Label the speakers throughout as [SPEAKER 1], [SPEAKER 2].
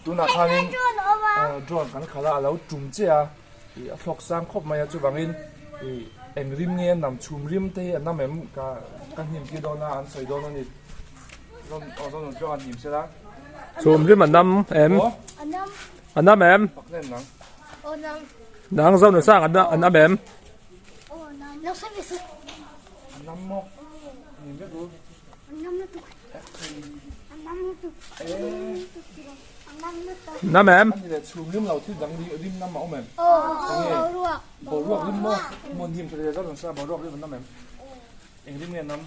[SPEAKER 1] tu na khanin drone kan khala alo tum che a thok sang khop mai chu bangin eng rim nge nam chum rim te anam em ka him ki do na an soi do na ni don cho an him se la
[SPEAKER 2] chum rim an nam em an nam em
[SPEAKER 1] pak nen nang
[SPEAKER 2] nang zau na sang an nam em
[SPEAKER 1] an nam mo ni be du
[SPEAKER 2] nam em
[SPEAKER 1] anh là chùm rim lẩu thì đắng rim năm mẫu mềm bầu ruộng rim mơ môn him thì rất là sao bầu ruộng rim năm mềm anh rim nghe năm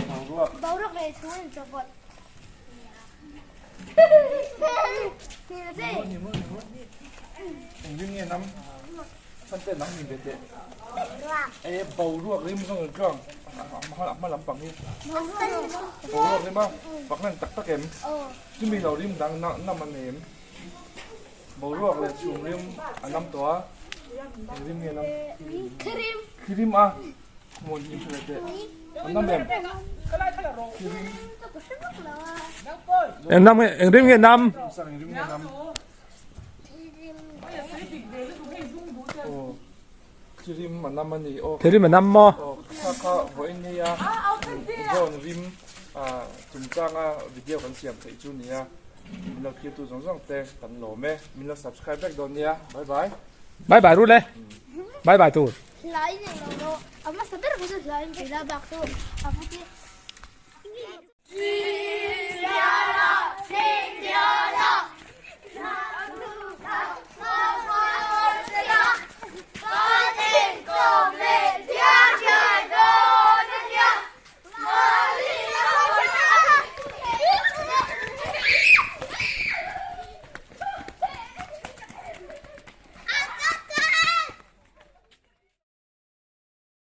[SPEAKER 3] bầu ruộng này xuống cho vật
[SPEAKER 1] anh rim nghe năm phân tên năm nhìn về tệ bầu ruộng rim không được không mà làm bằng đi bầu ruộng rim không bằng nên tắc tắc em chứ mình lẩu rim đang năm anh em bầu ruộng là chùm rim nămตัวrim nghe năm rim à môn him thì tệ năm em
[SPEAKER 2] nam rim nghe nam
[SPEAKER 1] sang rim nghe năm rim mà năm anh đi
[SPEAKER 2] thế rim nam mo
[SPEAKER 1] kha với anh ya rồi rim chúng ta video kan siam thấy chú nia mình là kia tu giống te kan lo me mình là subscribe back don nia bye bye
[SPEAKER 2] bye bye luôn đấy bye bye tu
[SPEAKER 3] lain yang lo, amma sadar bisa lain kita bakso apa sih